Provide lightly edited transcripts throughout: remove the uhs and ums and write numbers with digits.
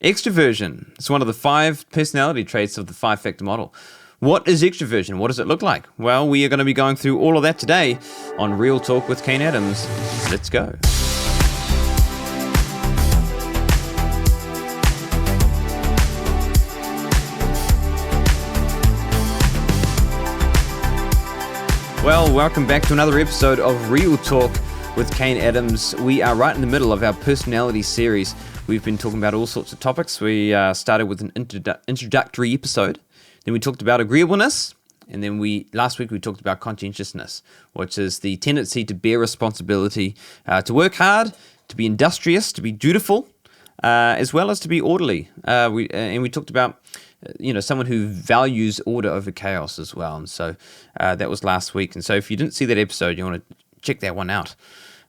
Extraversion is one of the 5 personality traits of the 5-factor model. What is extraversion? What does it look like? Well, we are going to be going through all of that today on Real Talk with Kane Adams. Let's go. Well, welcome back to another episode of Real Talk with Kane Adams. We are right in the middle of our personality series. We've been talking about all sorts of topics. We started with an introductory episode. Then we talked about agreeableness. And then last week we talked about conscientiousness, which is the tendency to bear responsibility, to work hard, to be industrious, to be dutiful, as well as to be orderly. And we talked about someone who values order over chaos as well. And so that was last week. And so if you didn't see that episode, you want to check that one out.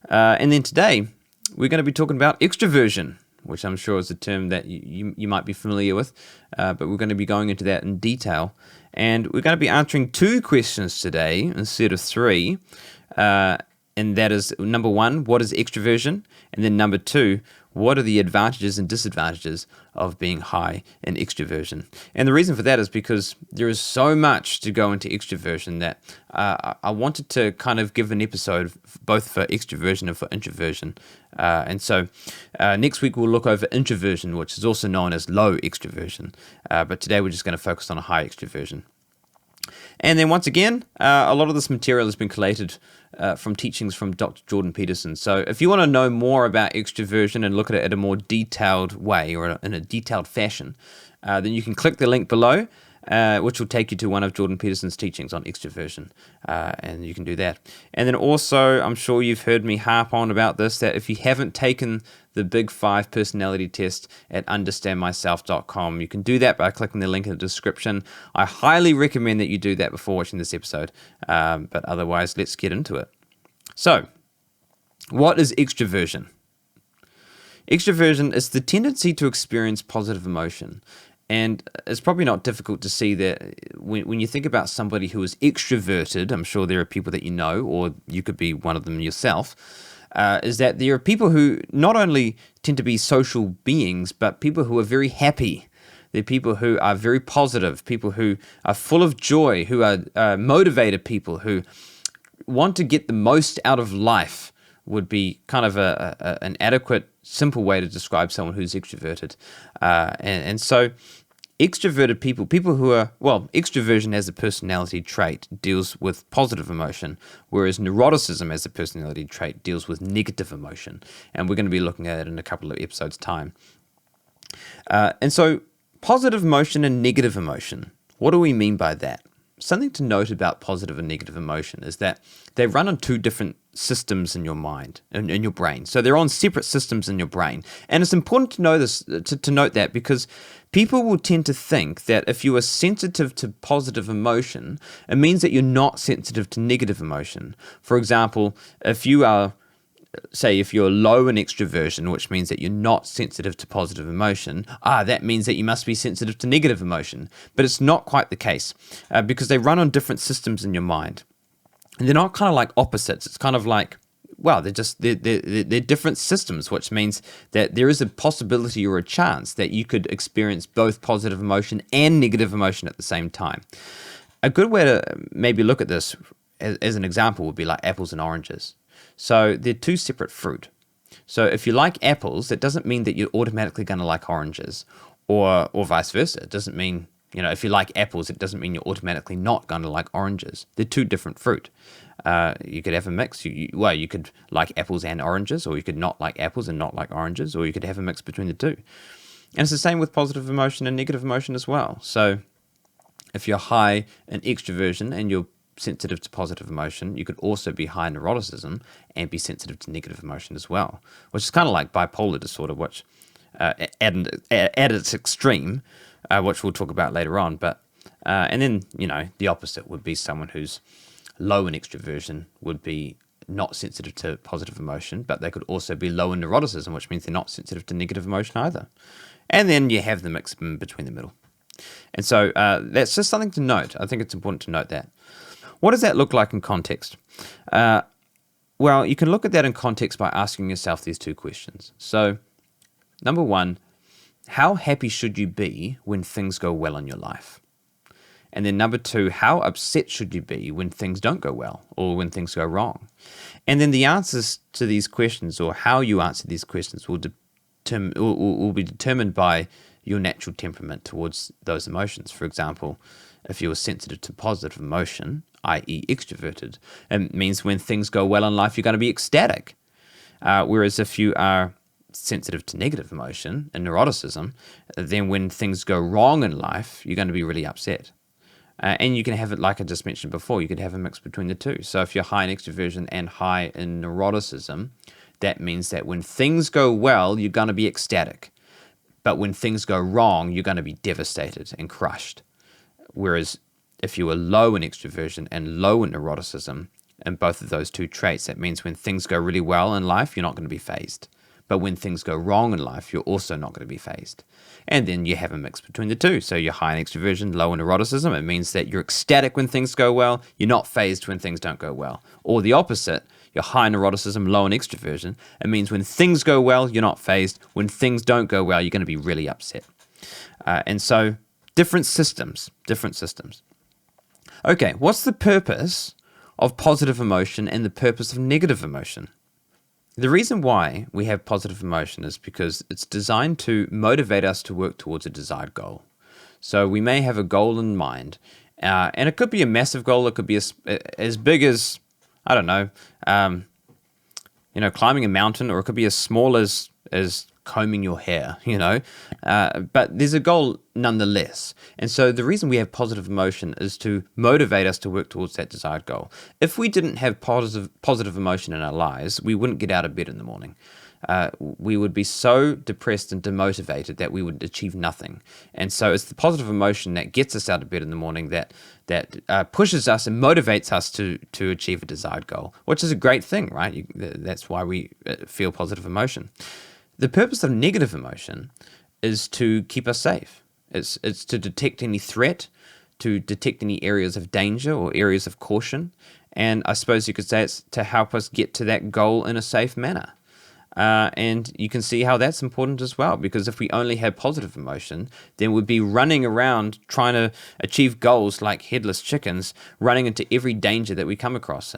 And then today, we're going to be talking about extraversion, which I'm sure is a term that you might be familiar with. But we're going to be going into that in detail. And we're going to be answering 2 questions today instead of 3. And that is, number 1, what is extraversion? And then number 2, what are the advantages and disadvantages of being high in extraversion? And the reason for that is because there is so much to go into extraversion that I wanted to kind of give an episode both for extraversion and for introversion. And so next week we'll look over introversion, which is also known as low extraversion. But today we're just going to focus on a high extraversion. And then once again, a lot of this material has been collated from teachings from Dr. Jordan Peterson. So if you want to know more about extraversion and look at it in a more detailed way or in a detailed fashion, then you can click the link below, which will take you to one of Jordan Peterson's teachings on extraversion, and you can do that. And then also, I'm sure you've heard me harp on about this, that if you haven't taken the Big 5 personality test at understandmyself.com, you can do that by clicking the link in the description. I highly recommend that you do that before watching this episode, but otherwise, let's get into it. So, what is extraversion? Extraversion is the tendency to experience positive emotion. And it's probably not difficult to see that when you think about somebody who is extroverted, I'm sure there are people that you know, or you could be one of them yourself, is that there are people who not only tend to be social beings, but people who are very happy. They're people who are very positive, people who are full of joy, who are motivated people, who want to get the most out of life would be kind of an adequate, simple way to describe someone who's extroverted. And so extroverted people who are, extroversion as a personality trait deals with positive emotion, whereas neuroticism as a personality trait deals with negative emotion. And we're going to be looking at it in a couple of episodes' time. And so positive emotion and negative emotion, what do we mean by that? Something to note about positive and negative emotion is that they run on 2 different systems in your mind, in your brain. So they're on separate systems in your brain. And it's important to know this, to note that, because people will tend to think that if you are sensitive to positive emotion, it means that you're not sensitive to negative emotion. For example, if you're low in extraversion, which means that you're not sensitive to positive emotion, that means that you must be sensitive to negative emotion. But it's not quite the case, because they run on different systems in your mind. And they're not kind of like opposites. It's kind of like, they're different systems, which means that there is a possibility or a chance that you could experience both positive emotion and negative emotion at the same time. A good way to maybe look at this as an example would be like apples and oranges. So they're 2 separate fruit. So if you like apples, that doesn't mean that you're automatically going to like oranges, or vice versa. It doesn't mean, if you like apples, it doesn't mean you're automatically not going to like oranges. They're 2 different fruit. You could have a mix. You could like apples and oranges, or you could not like apples and not like oranges, or you could have a mix between the 2. And it's the same with positive emotion and negative emotion as well. So if you're high in extraversion and you're sensitive to positive emotion, you could also be high in neuroticism and be sensitive to negative emotion as well, which is kind of like bipolar disorder, which at its extreme, which we'll talk about later on. But and then the opposite would be someone who's low in extraversion would be not sensitive to positive emotion, but they could also be low in neuroticism, which means they're not sensitive to negative emotion either. And then you have the mix in between the middle. And so that's just something to note. I think it's important to note that. What does that look like in context? Well, you can look at that in context by asking yourself these 2 questions. So, number 1, how happy should you be when things go well in your life? And then number 2, how upset should you be when things don't go well or when things go wrong? And then the answers to these questions, or how you answer these questions, will be determined by your natural temperament towards those emotions. For example, if you're sensitive to positive emotion, i.e. extroverted, it means when things go well in life, you're going to be ecstatic. Whereas if you are sensitive to negative emotion and neuroticism, then when things go wrong in life, you're going to be really upset. And you can have it, like I just mentioned before, you could have a mix between the two. So if you're high in extroversion and high in neuroticism, that means that when things go well, you're going to be ecstatic. But when things go wrong, you're going to be devastated and crushed. Whereas if you are low in extroversion and low in neuroticism, and both of those two traits, that means when things go really well in life, you're not going to be fazed. But when things go wrong in life, you're also not going to be fazed. And then you have a mix between the two. So you're high in extroversion, low in neuroticism. It means that you're ecstatic when things go well. You're not fazed when things don't go well. Or the opposite, you're high in neuroticism, low in extroversion. It means when things go well, you're not fazed. When things don't go well, you're going to be really upset. And so different systems. Okay, what's the purpose of positive emotion and the purpose of negative emotion? The reason why we have positive emotion is because it's designed to motivate us to work towards a desired goal. So we may have a goal in mind, and it could be a massive goal. It could be as big as, I don't know, climbing a mountain, or it could be as small as combing your hair, but there's a goal nonetheless. And so the reason we have positive emotion is to motivate us to work towards that desired goal. If we didn't have positive emotion in our lives, we wouldn't get out of bed in the morning. We would be so depressed and demotivated that we would achieve nothing. And so it's the positive emotion that gets us out of bed in the morning that pushes us and motivates us to achieve a desired goal, which is a great thing, right? That's why we feel positive emotion. The purpose of negative emotion is to keep us safe. It's to detect any threat, to detect any areas of danger or areas of caution. And I suppose you could say it's to help us get to that goal in a safe manner. And you can see how that's important as well, because if we only had positive emotion, then we'd be running around trying to achieve goals like headless chickens, running into every danger that we come across,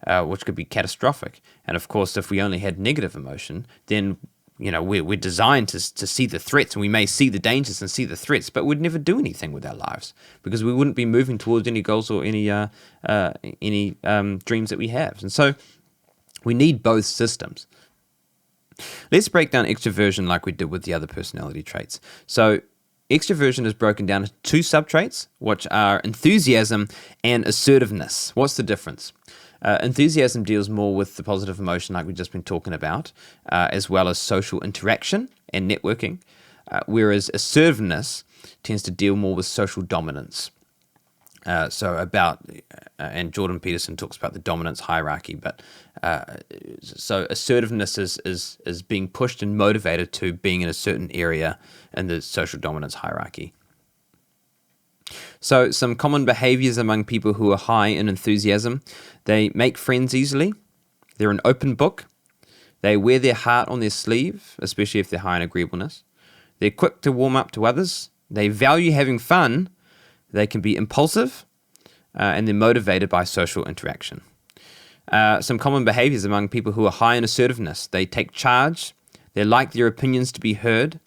which could be catastrophic. And of course, if we only had negative emotion, then we're designed to see the threats, and we may see the dangers and see the threats, but we'd never do anything with our lives because we wouldn't be moving towards any goals or any dreams that we have. And so we need both systems. Let's break down extroversion like we did with the other personality traits. So extroversion is broken down into 2 subtraits, which are enthusiasm and assertiveness. What's the difference? Enthusiasm deals more with the positive emotion like we've just been talking about, as well as social interaction and networking, whereas assertiveness tends to deal more with social dominance. And Jordan Peterson talks about the dominance hierarchy, but so assertiveness is being pushed and motivated to being in a certain area in the social dominance hierarchy. So some common behaviors among people who are high in enthusiasm: they make friends easily, they're an open book, they wear their heart on their sleeve, especially if they're high in agreeableness, they're quick to warm up to others, they value having fun, they can be impulsive, and they're motivated by social interaction. Some common behaviors among people who are high in assertiveness: they take charge, they like their opinions to be heard,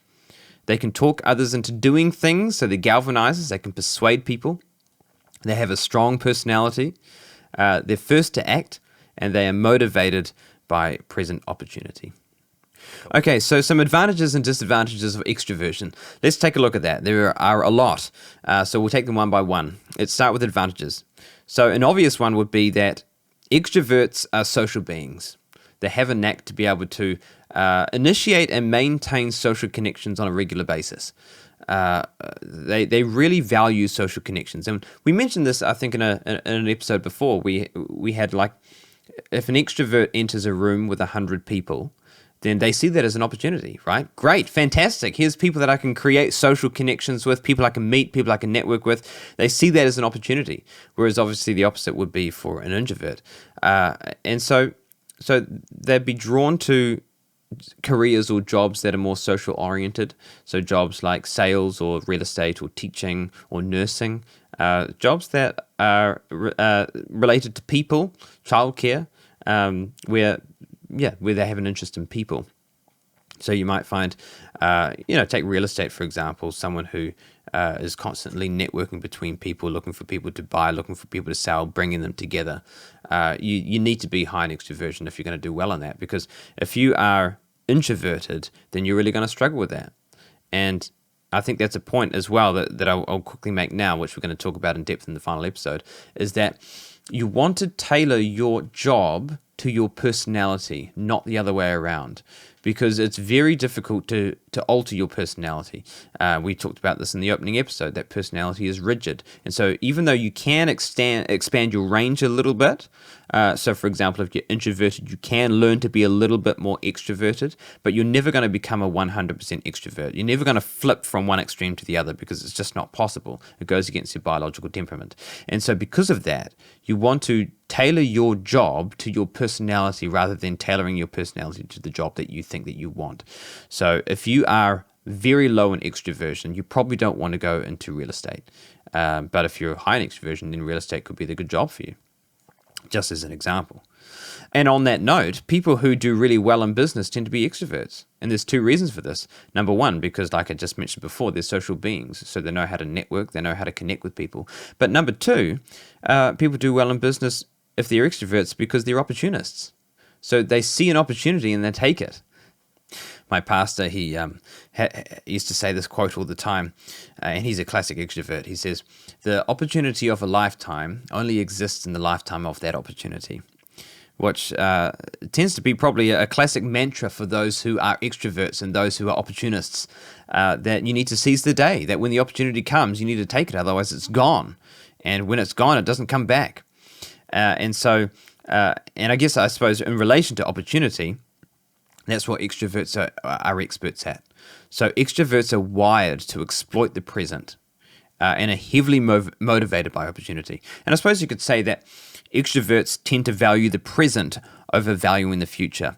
they can talk others into doing things, so they're galvanizers, they can persuade people, they have a strong personality, they're first to act, and they are motivated by present opportunity. Okay, so some advantages and disadvantages of extroversion. Let's take a look at that. There are a lot, so we'll take them one by one. Let's start with advantages. So an obvious one would be that extroverts are social beings. They have a knack to be able to initiate and maintain social connections on a regular basis. They really value social connections, and we mentioned this, I think, in an episode before. We had, like, if an extrovert enters a room with 100 people, then they see that as an opportunity, right? Great, fantastic. Here's people that I can create social connections with, people I can meet, people I can network with. They see that as an opportunity, whereas obviously the opposite would be for an introvert. And so they'd be drawn to careers or jobs that are more social oriented. So jobs like sales or real estate or teaching or nursing, jobs that are related to people, childcare, where they have an interest in people. So you might find, take real estate, for example, someone who is constantly networking between people, looking for people to buy, looking for people to sell, bringing them together. You need to be high in extroversion if you're going to do well on that, because if you are introverted, then you're really going to struggle with that. And I think that's a point as well that I'll quickly make now, which we're going to talk about in depth in the final episode, is that you want to tailor your job to your personality, not the other way around, because it's very difficult to alter your personality. We talked about this in the opening episode, that personality is rigid. And so even though you can expand your range a little bit, so for example, if you're introverted, you can learn to be a little bit more extroverted, but you're never going to become a 100% extrovert. You're never going to flip from one extreme to the other, because it's just not possible. It goes against your biological temperament. And so because of that, you want to tailor your job to your personality rather than tailoring your personality to the job that you think that you want. So if you are very low in extroversion, you probably don't want to go into real estate. But if you're high in extroversion, then real estate could be the good job for you, just as an example. And on that note, people who do really well in business tend to be extroverts. And there's two reasons for this. Number one, because like I just mentioned before, they're social beings. So they know how to network, they know how to connect with people. But number two, people do well in business if they're extroverts because they're opportunists. So they see an opportunity and they take it. My pastor, he used to say this quote all the time, and he's a classic extrovert. He says, "The opportunity of a lifetime only exists in the lifetime of that opportunity," which tends to be probably a classic mantra for those who are extroverts and those who are opportunists, that you need to seize the day, that when the opportunity comes, you need to take it, otherwise it's gone. And when it's gone, it doesn't come back. And I suppose in relation to opportunity, that's what extroverts are experts at. So extroverts are wired to exploit the present and are heavily motivated by opportunity. And I suppose you could say that extroverts tend to value the present over valuing the future,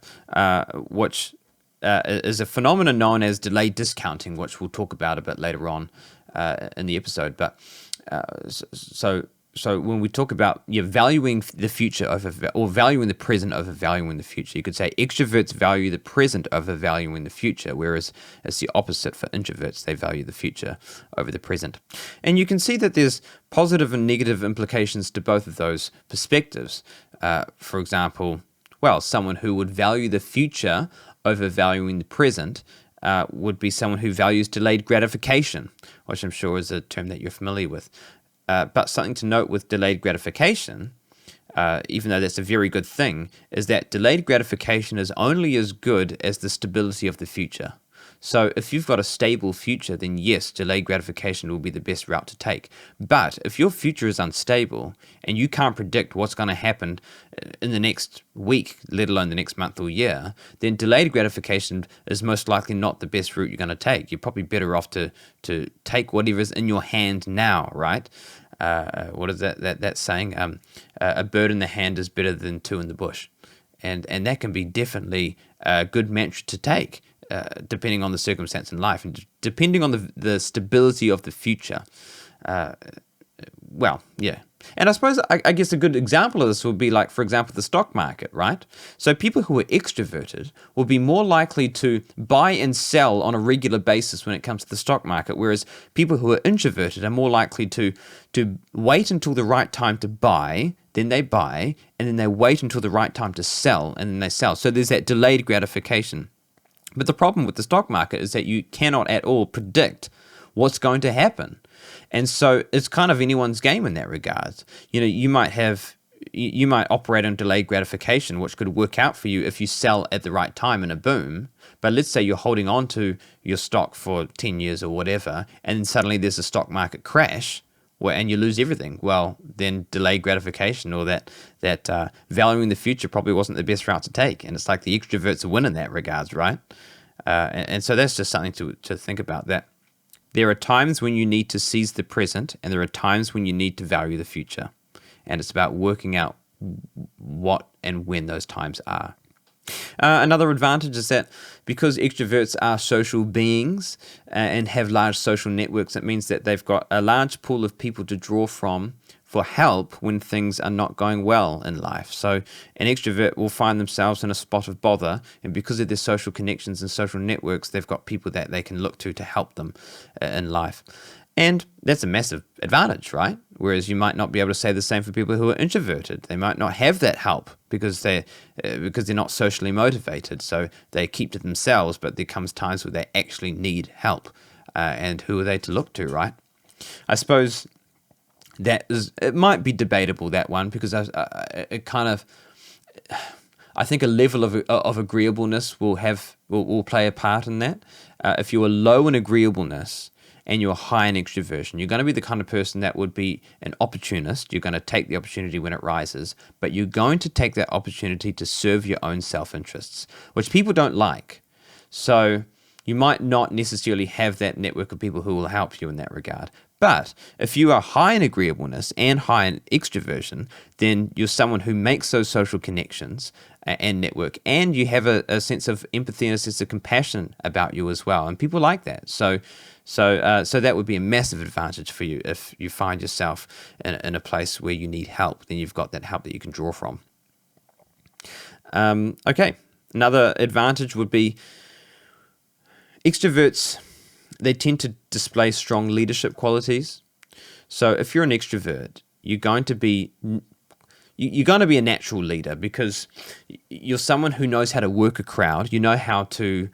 which is a phenomenon known as delayed discounting, which we'll talk about a bit later on in the episode. But so when we talk about valuing the future or valuing the present over valuing the future, you could say extroverts value the present over valuing the future, whereas it's the opposite for introverts. They value the future over the present. And you can see that there's positive and negative implications to both of those perspectives. For example, someone who would value the future over valuing the present would be someone who values delayed gratification, which I'm sure is a term that you're familiar with. But something to note with delayed gratification, even though that's a very good thing, is that delayed gratification is only as good as the stability of the future. So if you've got a stable future, then yes, delayed gratification will be the best route to take. But if your future is unstable and you can't predict what's going to happen in the next week, let alone the next month or year, then delayed gratification is most likely not the best route you're going to take. You're probably better off to take whatever's in your hand now, right? What is that saying? A bird in the hand is better than two in the bush. And that can be definitely a good mantra to take. Depending on the circumstance in life and depending on the stability of the future. And I suppose, I guess a good example of this would be like, for example, the stock market, right? So people who are extroverted will be more likely to buy and sell on a regular basis when it comes to the stock market, whereas people who are introverted are more likely to wait until the right time to buy, then they buy, and then they wait until the right time to sell, and then they sell. So there's that delayed gratification. But the problem with the stock market is that you cannot at all predict what's going to happen. And so it's kind of anyone's game in that regard. You might operate on delayed gratification, which could work out for you if you sell at the right time in a boom. But let's say you're holding on to your stock for 10 years or whatever, and then suddenly there's a stock market crash and you lose everything. Well, then delayed gratification or that valuing the future probably wasn't the best route to take. And it's like the extroverts win in that regards, right? And so that's just something to think about, that there are times when you need to seize the present and there are times when you need to value the future. And it's about working out what and when those times are. Another advantage is that because extroverts are social beings and have large social networks, it means that they've got a large pool of people to draw from for help when things are not going well in life. So an extrovert will find themselves in a spot of bother, and because of their social connections and social networks, they've got people that they can look to help them in life. And that's a massive advantage, right? Whereas you might not be able to say the same for people who are introverted. They might not have that help because they're not socially motivated. So they keep to themselves, but there comes times where they actually need help. And who are they to look to, right? I suppose it might be debatable, that one, because I think a level of agreeableness will play a part in that. If you are low in agreeableness and you're high in extroversion, you're going to be the kind of person that would be an opportunist. You're going to take the opportunity when it rises, but you're going to take that opportunity to serve your own self-interests, which people don't like. So you might not necessarily have that network of people who will help you in that regard. But if you are high in agreeableness and high in extroversion, then you're someone who makes those social connections and network, and you have a sense of empathy and a sense of compassion about you as well, and people like that. So that would be a massive advantage for you if you find yourself in a place where you need help. Then you've got that help that you can draw from. Okay, another advantage would be extroverts. They tend to display strong leadership qualities. So if you're an extrovert, you're going to be a natural leader because you're someone who knows how to work a crowd. You know how to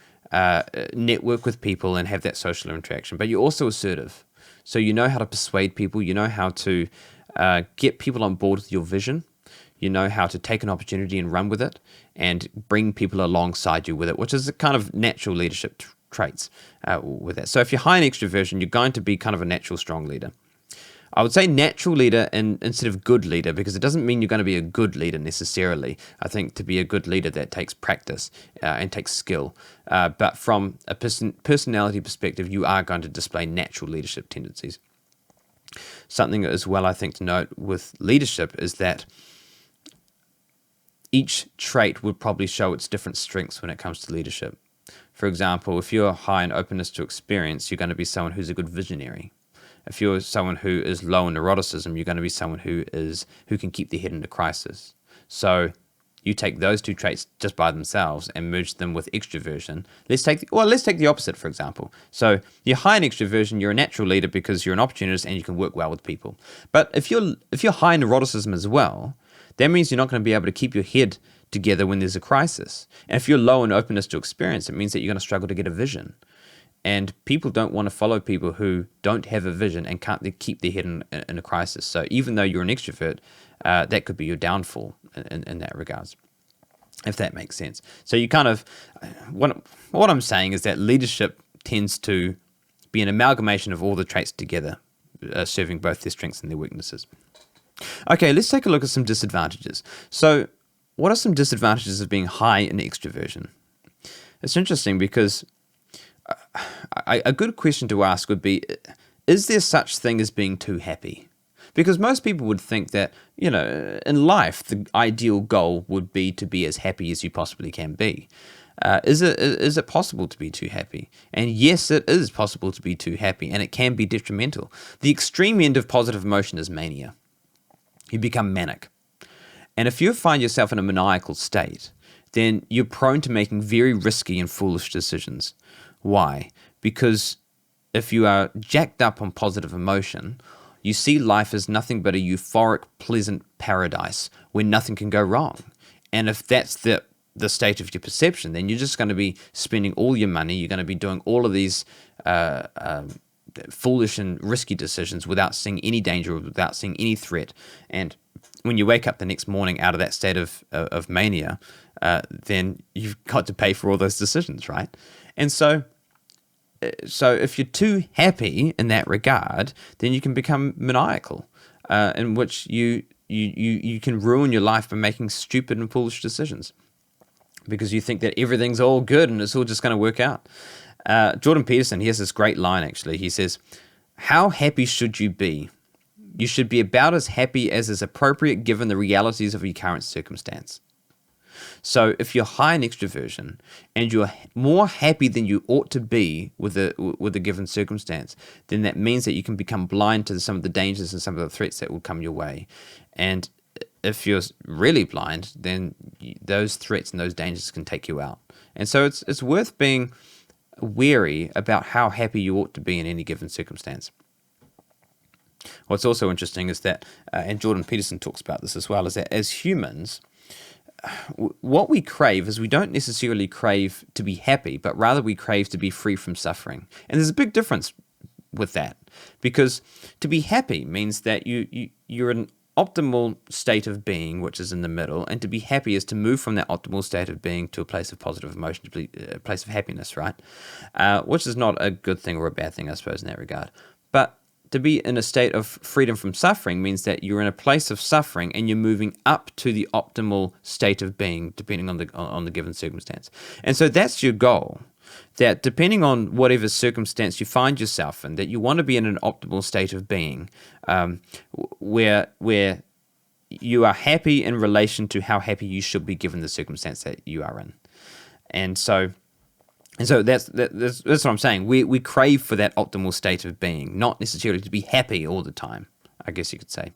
network with people and have that social interaction, but you're also assertive. So you know how to persuade people. You know how to get people on board with your vision. You know how to take an opportunity and run with it and bring people alongside you with it, which is a kind of natural leadership traits with that. So if you're high in extroversion, you're going to be kind of a natural strong leader. I would say natural leader instead of good leader, because it doesn't mean you're going to be a good leader necessarily. I think to be a good leader, that takes practice and takes skill. But from a personality perspective, you are going to display natural leadership tendencies. Something as well I think to note with leadership is that each trait would probably show its different strengths when it comes to leadership. For example, if you're high in openness to experience, you're going to be someone who's a good visionary. If you're someone who is low in neuroticism, you're going to be someone who can keep their head into crisis. So you take those two traits just by themselves and merge them with extroversion. Let's take the opposite, for example. So you're high in extroversion, you're a natural leader because you're an opportunist and you can work well with people. But if you're high in neuroticism as well, that means you're not going to be able to keep your head together when there's a crisis. And if you're low in openness to experience, it means that you're going to struggle to get a vision. And people don't want to follow people who don't have a vision and can't keep their head in a crisis. So even though you're an extrovert, that could be your downfall in that regards, if that makes sense. So you kind of, what I'm saying is that leadership tends to be an amalgamation of all the traits together, serving both their strengths and their weaknesses. Okay, let's take a look at some disadvantages. So what are some disadvantages of being high in extroversion? It's interesting because a good question to ask would be, is there such thing as being too happy? Because most people would think that, in life, the ideal goal would be to be as happy as you possibly can be. Is it possible to be too happy? And yes, it is possible to be too happy, and it can be detrimental. The extreme end of positive emotion is mania. You become manic. And if you find yourself in a maniacal state, then you're prone to making very risky and foolish decisions. Why? Because if you are jacked up on positive emotion, you see life as nothing but a euphoric, pleasant paradise where nothing can go wrong. And if that's the state of your perception, then you're just going to be spending all your money. You're going to be doing all of these foolish and risky decisions without seeing any danger, without seeing any threat. And when you wake up the next morning out of that state of mania, then you've got to pay for all those decisions, right? And so if you're too happy in that regard, then you can become maniacal, in which you can ruin your life by making stupid and foolish decisions because you think that everything's all good and it's all just going to work out. Jordan Peterson, he has this great line, actually. He says, "How happy should you be? You should be about as happy as is appropriate given the realities of your current circumstance." So if you're high in extroversion and you're more happy than you ought to be with a given circumstance, then that means that you can become blind to some of the dangers and some of the threats that will come your way. And if you're really blind, then those threats and those dangers can take you out. And so it's worth being wary about how happy you ought to be in any given circumstance. What's also interesting is that, and Jordan Peterson talks about this as well, is that as humans, what we crave is we don't necessarily crave to be happy, but rather we crave to be free from suffering. And there's a big difference with that, because to be happy means that you're in an optimal state of being, which is in the middle, and to be happy is to move from that optimal state of being to a place of positive emotion, to a place of happiness, right? Which is not a good thing or a bad thing, I suppose, in that regard. But to be in a state of freedom from suffering means that you're in a place of suffering and you're moving up to the optimal state of being, depending on the given circumstance. And so that's your goal. That depending on whatever circumstance you find yourself in, that you want to be in an optimal state of being, where you are happy in relation to how happy you should be given the circumstance that you are in. And so that's what I'm saying. We crave for that optimal state of being, not necessarily to be happy all the time, I guess you could say.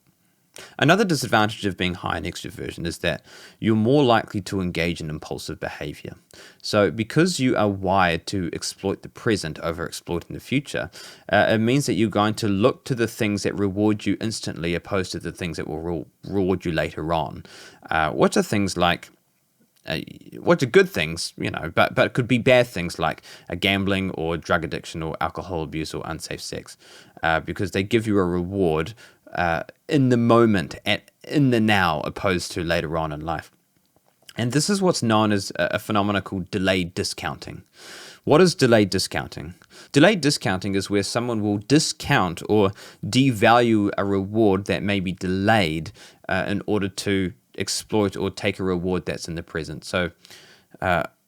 Another disadvantage of being high in extroversion is that you're more likely to engage in impulsive behavior. So because you are wired to exploit the present over exploiting the future, it means that you're going to look to the things that reward you instantly opposed to the things that will reward you later on, which are things like which are good things, but it could be bad things like gambling or drug addiction or alcohol abuse or unsafe sex, because they give you a reward in the moment, in the now, opposed to later on in life. And this is what's known as a phenomenon called delayed discounting. What is delayed discounting? Delayed discounting is where someone will discount or devalue a reward that may be delayed in order to exploit or take a reward that's in the present. So,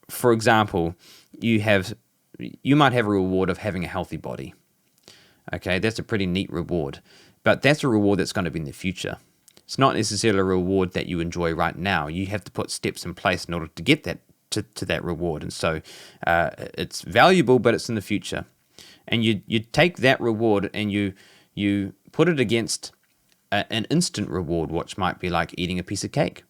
for example, you might have a reward of having a healthy body. Okay, that's a pretty neat reward, but that's a reward that's going to be in the future. It's not necessarily a reward that you enjoy right now. You have to put steps in place in order to get that to that reward, and so it's valuable, but it's in the future. And you take that reward and you put it against an instant reward, which might be like eating a piece of cake.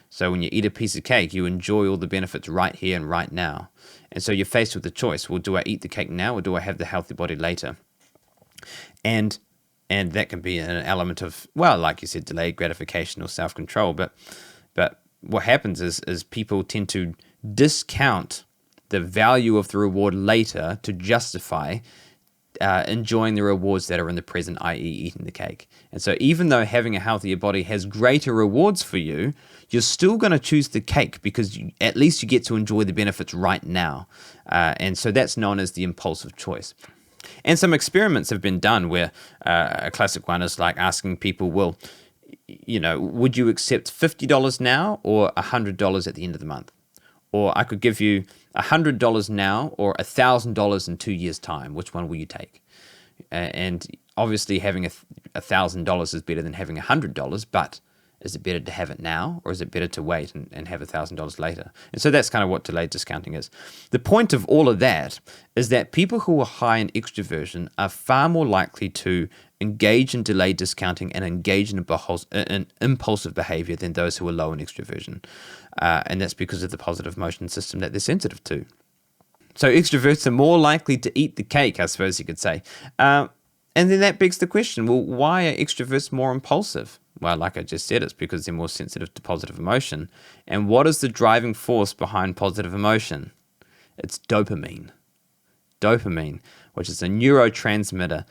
So when you eat a piece of cake, you enjoy all the benefits right here and right now. And so you're faced with the choice, well, do I eat the cake now or do I have the healthy body later? And that can be an element of, well, like you said, delayed gratification or self-control. But what happens is people tend to discount the value of the reward later to justify enjoying the rewards that are in the present, i.e. eating the cake. And so even though having a healthier body has greater rewards for you, you're still going to choose the cake because at least you get to enjoy the benefits right now. And so that's known as the impulsive choice. And some experiments have been done where a classic one is like asking people, well, would you accept $50 now or $100 at the end of the month? Or I could give you $100 now or $1,000 in 2 years' time. Which one will you take? And obviously having $1,000 is better than having $100, but is it better to have it now or is it better to wait and have $1,000 later? And so that's kind of what delayed discounting is. The point of all of that is that people who are high in extroversion are far more likely to engage in delayed discounting and engage in impulsive behavior than those who are low in extroversion. And that's because of the positive emotion system that they're sensitive to. So extroverts are more likely to eat the cake, I suppose you could say. And then that begs the question, well, why are extroverts more impulsive? Well, like I just said, it's because they're more sensitive to positive emotion. And what is the driving force behind positive emotion? It's dopamine. Dopamine, which is a neurotransmitter.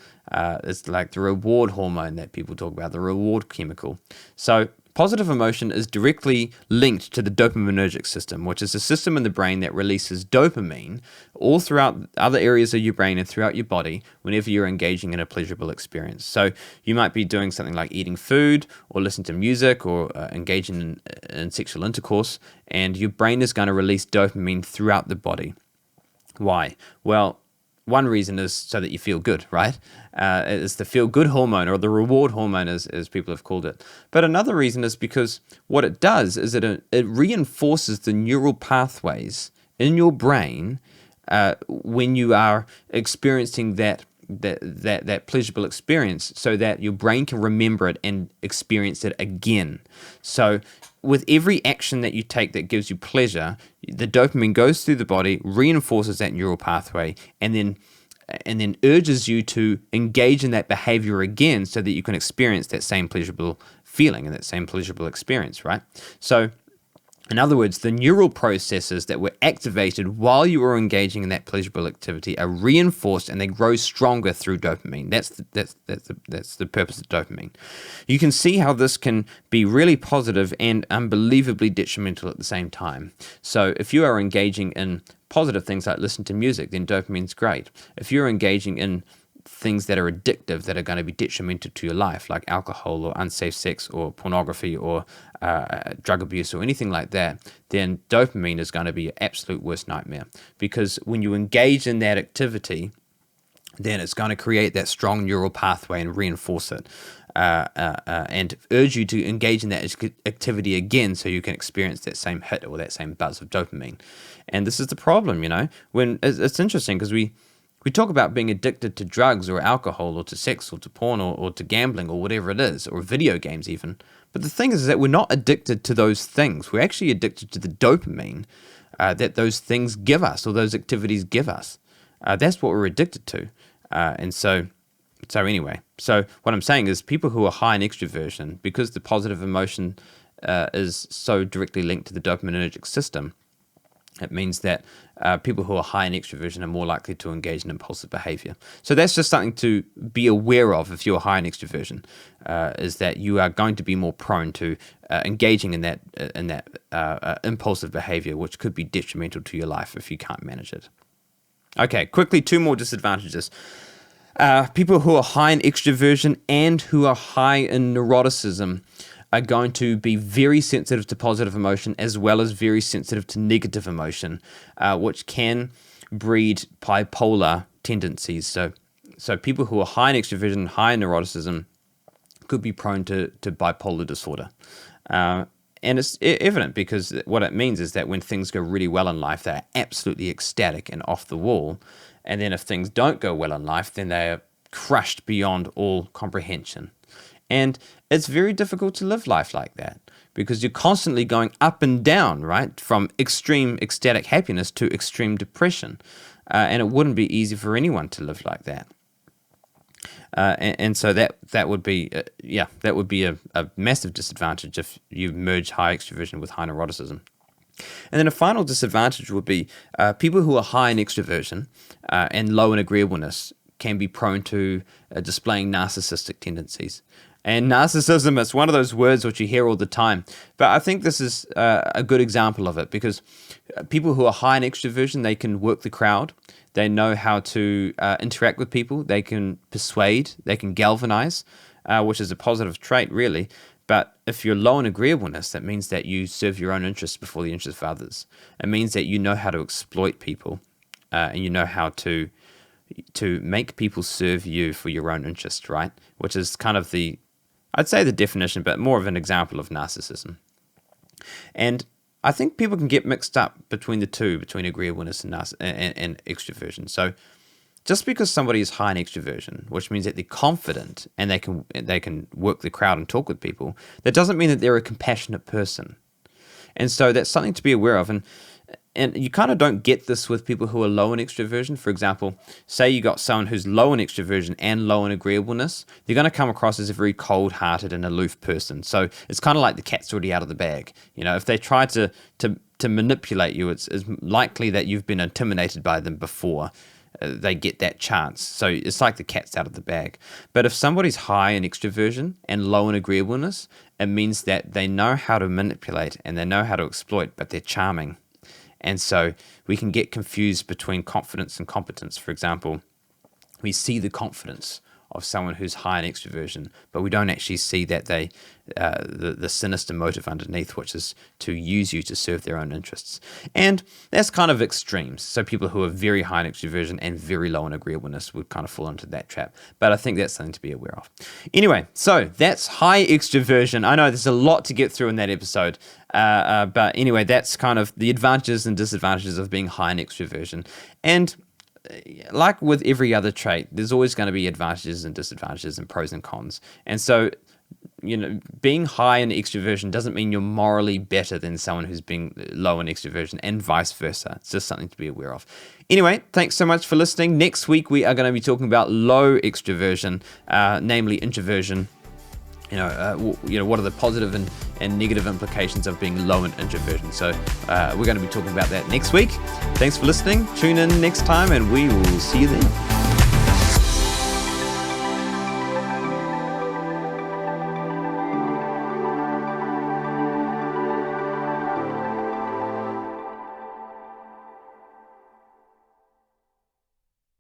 It's like the reward hormone that people talk about, the reward chemical. So positive emotion is directly linked to the dopaminergic system, which is a system in the brain that releases dopamine all throughout other areas of your brain and throughout your body whenever you're engaging in a pleasurable experience. So you might be doing something like eating food or listening to music or engaging in sexual intercourse, and your brain is going to release dopamine throughout the body. Why? Well, one reason is so that you feel good, right? It's the feel good hormone, or the reward hormone, as people have called it. But another reason is because what it does is it reinforces the neural pathways in your brain when you are experiencing that pleasurable experience, so that your brain can remember it and experience it again. So with every action that you take that gives you pleasure, the dopamine goes through the body, reinforces that neural pathway, and then urges you to engage in that behavior again, so that you can experience that same pleasurable feeling and that same pleasurable experience, right? So in other words, the neural processes that were activated while you were engaging in that pleasurable activity are reinforced, and they grow stronger through dopamine. That's the purpose of dopamine. You can see how this can be really positive and unbelievably detrimental at the same time. So if you are engaging in positive things like listening to music, then dopamine's great. If you're engaging in things that are addictive, that are going to be detrimental to your life, like alcohol or unsafe sex or pornography or drug abuse or anything like that, then dopamine is going to be your absolute worst nightmare. Because when you engage in that activity, then it's going to create that strong neural pathway and reinforce it, and urge you to engage in that activity again, so you can experience that same hit or that same buzz of dopamine. And this is the problem, when it's interesting, because we talk about being addicted to drugs or alcohol or to sex or to porn or to gambling or whatever it is, or video games even. But the thing is that we're not addicted to those things. We're actually addicted to the dopamine that those things give us, or those activities give us. That's what we're addicted to. And so anyway, so what I'm saying is, people who are high in extroversion, because the positive emotion is so directly linked to the dopaminergic system, it means that people who are high in extroversion are more likely to engage in impulsive behavior. So that's just something to be aware of if you're high in extroversion, is that you are going to be more prone to engaging in that impulsive behavior, which could be detrimental to your life if you can't manage it. Okay, quickly, 2 more disadvantages. People who are high in extroversion and who are high in neuroticism are going to be very sensitive to positive emotion, as well as very sensitive to negative emotion, which can breed bipolar tendencies. So people who are high in extroversion, high in neuroticism, could be prone to bipolar disorder. And it's evident, because what it means is that when things go really well in life, they're absolutely ecstatic and off the wall. And then if things don't go well in life, then they're crushed beyond all comprehension. And it's very difficult to live life like that, because you're constantly going up and down, right? From extreme ecstatic happiness to extreme depression. And it wouldn't be easy for anyone to live like that. And so that would be a massive disadvantage if you merge high extroversion with high neuroticism. And then a final disadvantage would be people who are high in extroversion and low in agreeableness can be prone to displaying narcissistic tendencies. And narcissism is one of those words which you hear all the time. But I think this is a good example of it, because people who are high in extroversion, they can work the crowd. They know how to interact with people. They can persuade. They can galvanize, which is a positive trait, really. But if you're low in agreeableness, that means that you serve your own interests before the interests of others. It means that you know how to exploit people, and you know how to make people serve you for your own interest, right? Which is kind of I'd say the definition, but more of an example of narcissism. And I think people can get mixed up between the two, between agreeableness and extroversion. So just because somebody is high in extroversion, which means that they're confident and they can work the crowd and talk with people, that doesn't mean that they're a compassionate person. And so that's something to be aware of. And you kind of don't get this with people who are low in extroversion. For example, say you got someone who's low in extroversion and low in agreeableness, they're going to come across as a very cold-hearted and aloof person. So it's kind of like the cat's already out of the bag. If they try to manipulate you, it's likely that you've been intimidated by them before they get that chance. So it's like the cat's out of the bag. But if somebody's high in extroversion and low in agreeableness, it means that they know how to manipulate and they know how to exploit, but they're charming. And so we can get confused between confidence and competence. For example, we see the confidence of someone who's high in extroversion, but we don't actually see that the sinister motive underneath, which is to use you to serve their own interests. And that's kind of extremes. So people who are very high in extroversion and very low in agreeableness would kind of fall into that trap. But I think that's something to be aware of. Anyway, so that's high extroversion. I know there's a lot to get through in that episode. But anyway, that's kind of the advantages and disadvantages of being high in extroversion. And like with every other trait, there's always going to be advantages and disadvantages and pros and cons. And so, being high in extroversion doesn't mean you're morally better than someone who's being low in extroversion, and vice versa. It's just something to be aware of. Anyway, thanks so much for listening. Next week, we are going to be talking about low extroversion, namely introversion. What are the positive and negative implications of being low in introversion? So we're going to be talking about that next week. Thanks for listening. Tune in next time, and we will see you then.